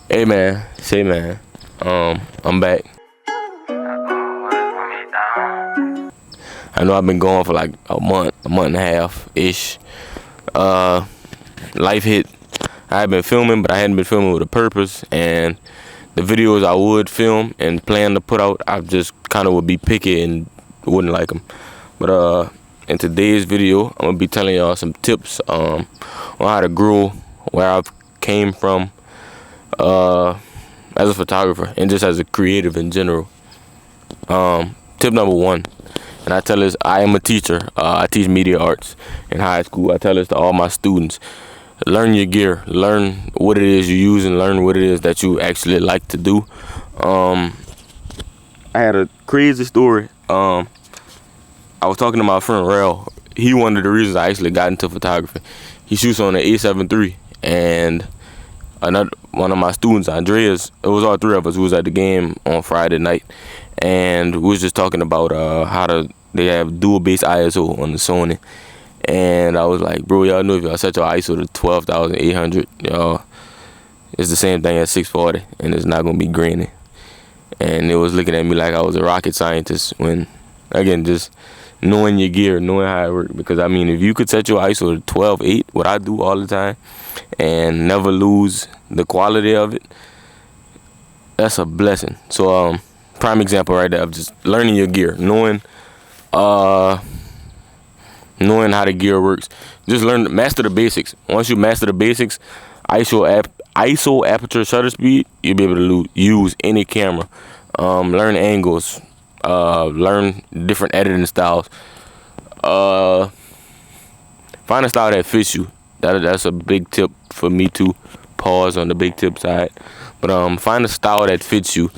Hey man, say man, I'm back. I know I've been going for like a month and a half ish. Uh, Life hit. I had been filming, but I hadn't been filming with a purpose. And the videos I would film and plan to put out, I just kind of would be picky and wouldn't like them. But in today's video, I'm gonna be telling y'all some tips on how to grow, where I've came from, as a photographer and just as a creative in general. Tip number one, and I tell this, I am a teacher. I teach media arts in high school. I tell this to all my students: learn your gear, learn what it is you use, and learn what it is that you actually like to do. I had a crazy story. I was talking to my friend Rel. He one of the reasons I actually got into photography. He shoots on an A7 III, and another one of my students, Andreas, it was all three of us who was at the game on Friday night, and we was just talking about they have dual base ISO on the Sony, and I was like, bro, y'all know if y'all set your ISO to 12,800, y'all, it's the same thing as 640, and it's not gonna be grainy. And it was looking at me like I was a rocket scientist when, again, just knowing your gear, knowing how it works. Because I mean, if you could set your ISO to 12.8, what I do all the time, and never lose the quality of it, that's a blessing. So prime example right there of just learning your gear, knowing how the gear works. Just master the basics. Once you master the basics, ISO, aperture, shutter speed, you'll be able to use any camera. Learn angles, learn different editing styles. Find a style that fits you. That's a big tip for me too. Pause on the big tip side, but find a style that fits you.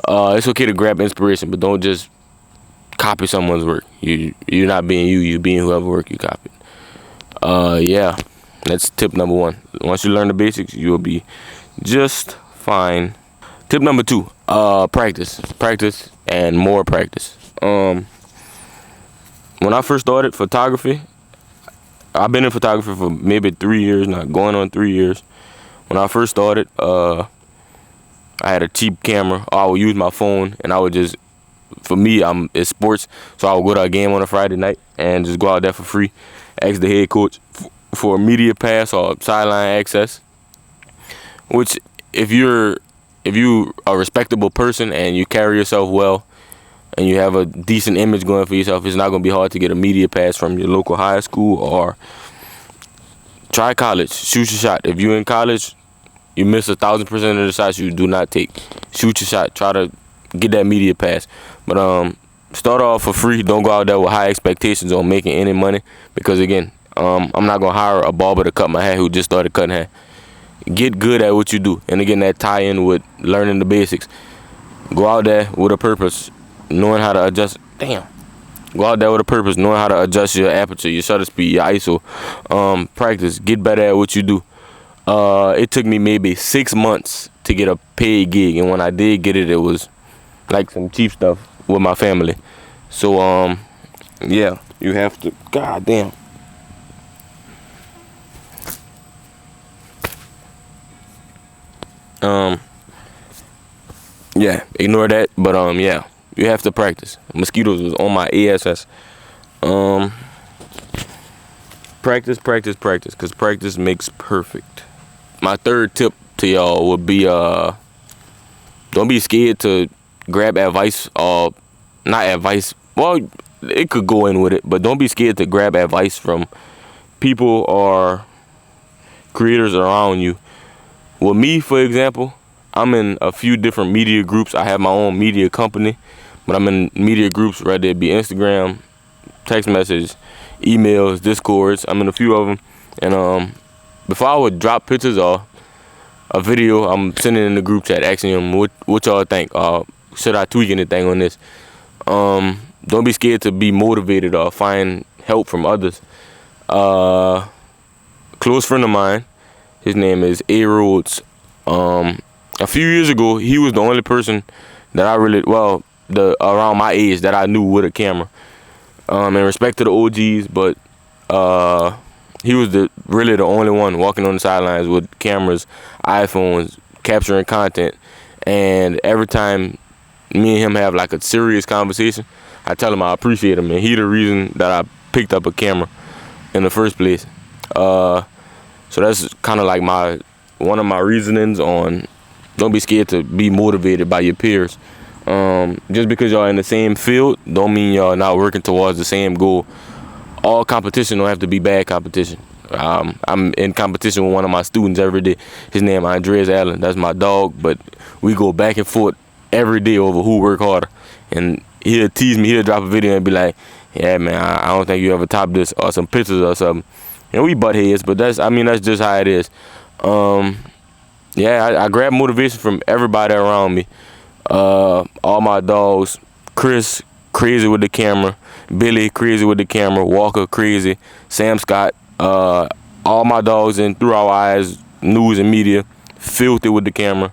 It's okay to grab inspiration, but don't just copy someone's work. You're not being you. You're being whoever work you copied. Yeah, that's tip number one. Once you learn the basics, you'll be just fine. Tip number two, practice, and more practice. When I first started photography, I've been in photography for maybe 3 years now, going on 3 years. When I first started, I had a cheap camera. I would use my phone, and I would just, for me, it's sports, so I would go to a game on a Friday night and just go out there for free, ask the head coach for a media pass or sideline access. Which, if you a respectable person and you carry yourself well and you have a decent image going for yourself, it's not going to be hard to get a media pass from your local high school. Or try college. Shoot your shot. If you're in college, you miss 1,000% of the shots you do not take. Shoot your shot. Try to get that media pass. But start off for free. Don't go out there with high expectations on making any money, because again, I'm not going to hire a barber to cut my hair who just started cutting hair. Get good at what you do. And again, that tie in with learning the basics. Go out there with a purpose, knowing how to adjust. Go out there with a purpose, knowing how to adjust your aperture, your shutter speed, your ISO. Practice. Get better at what you do. It took me maybe 6 months to get a paid gig, and when I did get it, it was like some cheap stuff with my family. So yeah, you have to. God damn. Yeah, ignore that. But yeah, you have to practice. Mosquitoes was on my ASS. Practice, because practice makes perfect. My third tip to y'all would be don't be scared to grab advice, or not advice. Well, it could go in with it, but don't be scared to grab advice from people or creators around you. With me, for example, I'm in a few different media groups. I have my own media company, but I'm in media groups, whether it be Instagram, text message, emails, Discords. I'm in a few of them. And before I would drop pictures or a video, I'm sending in the group chat asking them what y'all think. Should I tweak anything on this? Don't be scared to be motivated or find help from others. Close friend of mine, his name is Tai'Rhys. A few years ago, he was the only person that I really, around my age that I knew with a camera. In respect to the OGs, but he was really the only one walking on the sidelines with cameras, iPhones, capturing content. And every time me and him have like a serious conversation, I tell him I appreciate him, and he the reason that I picked up a camera in the first place. So that's kind of like one of my reasonings on don't be scared to be motivated by your peers. Just because y'all in the same field don't mean y'all not working towards the same goal. All competition don't have to be bad competition. I'm in competition with one of my students every day. His name Andreas Allen. That's my dog, but we go back and forth every day over who work harder. And he'll tease me, he'll drop a video and be like, yeah man, I don't think you ever top this, or some pictures or something. And we butt heads, but that's just how it is. Yeah, I grab motivation from everybody around me. All my dogs, Chris, crazy with the camera, Billy, crazy with the camera, Walker, crazy, Sam Scott, all my dogs in Through Our Eyes, news and media, filthy with the camera.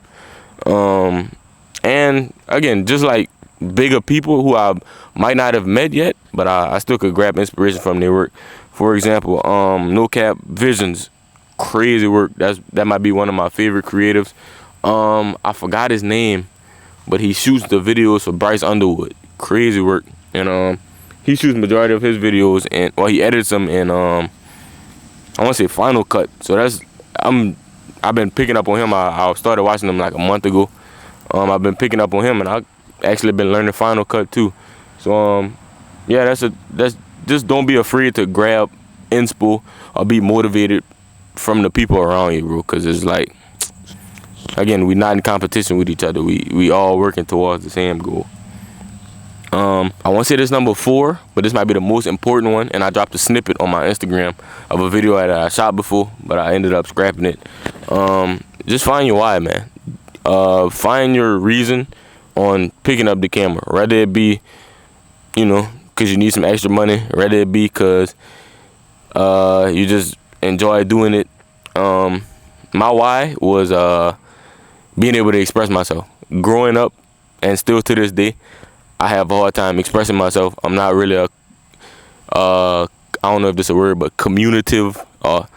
And again, just like bigger people who I might not have met yet, but I still could grab inspiration from their work. For example, No Cap Visions, crazy work. That might be one of my favorite creatives. I forgot his name, but he shoots the videos for Bryce Underwood. Crazy work. And he shoots majority of his videos, and he edits them in I want to say Final Cut. So I've been picking up on him. I started watching him like a month ago. I've been picking up on him, and I actually been learning Final Cut too. So yeah, that's just don't be afraid to grab inspo or be motivated from the people around you, bro. Cause it's like, again, we not in competition with each other. We all working towards the same goal. I want to say this number 4, but this might be the most important one. And I dropped a snippet on my Instagram of a video that I shot before, but I ended up scrapping it. Just find your why, man. Find your reason on picking up the camera. Whether it be, because you need some extra money. Whether it be because you just enjoy doing it. My why was being able to express myself. Growing up, and still to this day, I have a hard time expressing myself. I'm not really I don't know if this is a word, but communicative or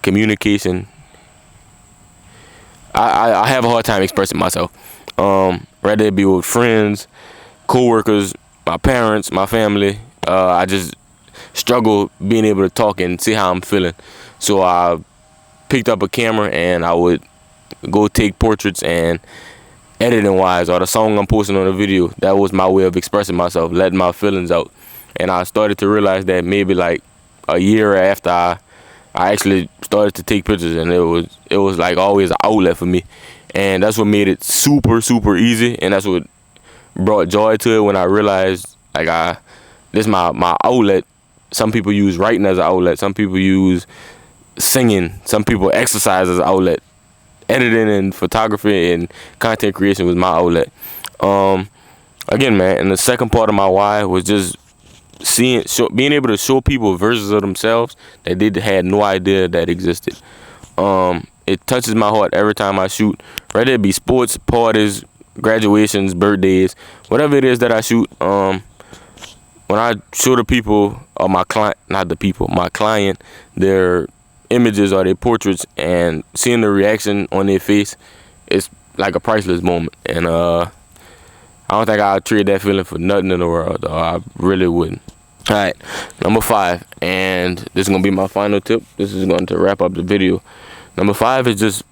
communication. I have a hard time expressing myself. Whether it be with friends, co-workers, my parents, my family. I just struggle being able to talk and see how I'm feeling. So I picked up a camera and I would go take portraits, and editing wise, or the song I'm posting on the video, that was my way of expressing myself, letting my feelings out. And I started to realize that maybe like a year after I actually started to take pictures, and it was like always an outlet for me. And that's what made it super, super easy, and that's what brought joy to it when I realized like this is my outlet. Some people use writing as an outlet, some people use singing, some people exercise as an outlet. Editing and photography and content creation was my outlet. Again, man, and the second part of my why was just being able to show people versions of themselves that they had no idea that existed. It touches my heart every time I shoot, whether it be sports, parties, graduations, birthdays, whatever it is that I shoot. When I show the people, or my client, my client, their images or their portraits, and seeing the reaction on their face, it's like a priceless moment. And I don't think I'd trade that feeling for nothing in the world, or I really wouldn't. All right, number 5, and this is gonna be my final tip. This is going to wrap up the video. Number 5 is just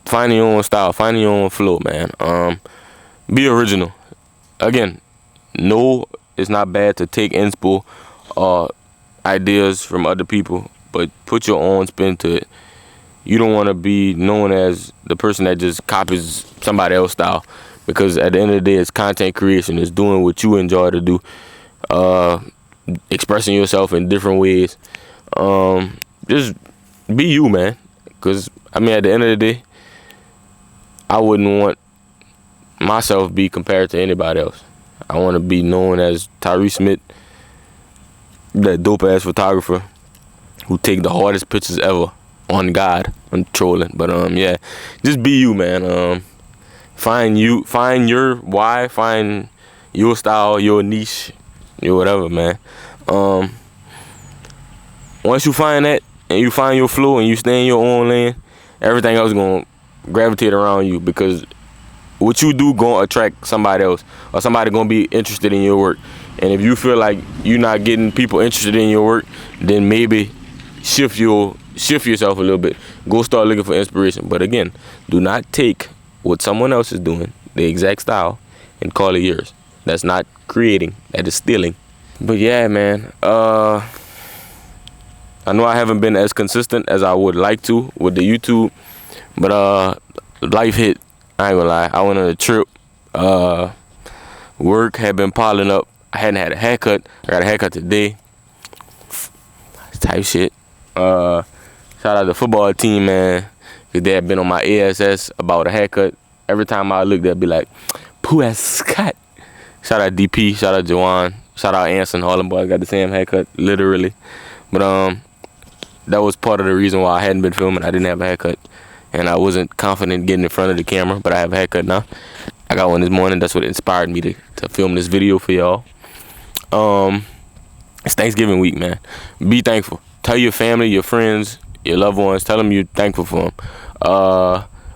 finding your own style, finding your own flow, man. Be original. Again, no, it's not bad to take inspo or ideas from other people, but put your own spin to it. You don't want to be known as the person that just copies somebody else's style, because at the end of the day, it's content creation. It's doing what you enjoy to do, expressing yourself in different ways. Just be you, man, because at the end of the day, I wouldn't want myself be compared to anybody else. I want to be known as Tai'Rhys Smith, that dope ass photographer who take the hardest pictures ever. On God, I'm trolling, but yeah, just be you, man. Find your why, find your style, your niche, your whatever, man. Once you find that and you find your flow and you stay in your own lane, everything else gonna gravitate around you, because what you do gonna attract somebody else, or somebody gonna be interested in your work. And if you feel like you're not getting people interested in your work, then maybe shift yourself a little bit. Go start looking for inspiration. But again, do not take what someone else is doing, the exact style, and call it yours. That's not creating, that is stealing. But yeah, man, I know I haven't been as consistent as I would like to with the YouTube, but life hit. I ain't gonna lie, I went on a trip. Work had been piling up. I hadn't had a haircut. I got a haircut today. Type shit. Shout out to the football team, man, because they had been on my ASS about a haircut. Every time I look, they'd be like, "Pooh ass Scott." Shout out DP. Shout out Jawan. Shout out Anson. All them boys got the same haircut, literally. But that was part of the reason why I hadn't been filming. I didn't have a haircut, and I wasn't confident getting in front of the camera. But I have a haircut now. I got one this morning. That's what inspired me to film this video for y'all. It's Thanksgiving week, man. Be thankful. Tell your family, your friends, your loved ones. Tell them you're thankful for them.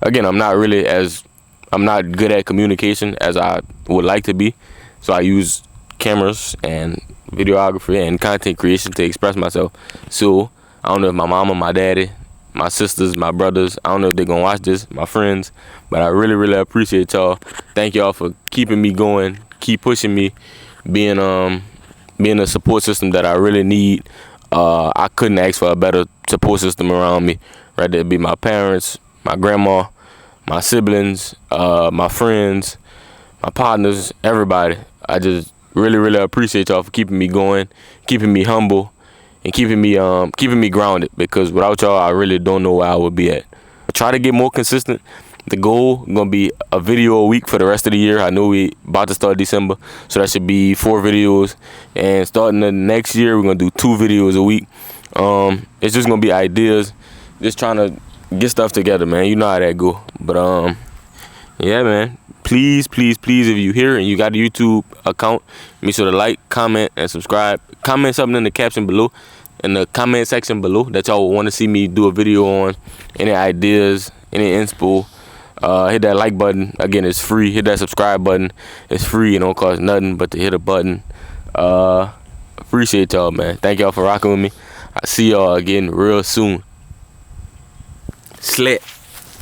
Again, I'm not good at communication as I would like to be. So I use cameras and videography and content creation to express myself. So I don't know if my mama, my daddy, my sisters, my brothers, I don't know if they're gonna watch this, my friends, but I really, really appreciate y'all. Thank y'all for keeping me going, keep pushing me, being a support system that I really need. I couldn't ask for a better support system around me, whether it be my parents, my grandma, my siblings, my friends, my partners, everybody. I just really, really appreciate y'all for keeping me going, keeping me humble, and keeping me grounded, because without y'all, I really don't know where I would be at. I try to get more consistent. The goal gonna be a video a week for the rest of the year. I know we about to start December, so that should be 4 videos. And starting the next year, we're gonna do 2 videos a week. It's just gonna be ideas, just trying to get stuff together, man. You know how that go. But yeah, man. Please, please, please, if you're here and you got a YouTube account, make sure to like, comment, and subscribe. Comment something in the caption below, in the comment section below, that y'all would want to see me do a video on. Any ideas, any inspo. Hit that like button. Again, it's free. Hit that subscribe button. It's free. It don't cost nothing but to hit a button. Appreciate y'all, man. Thank y'all for rocking with me. I'll see y'all again real soon. Slit.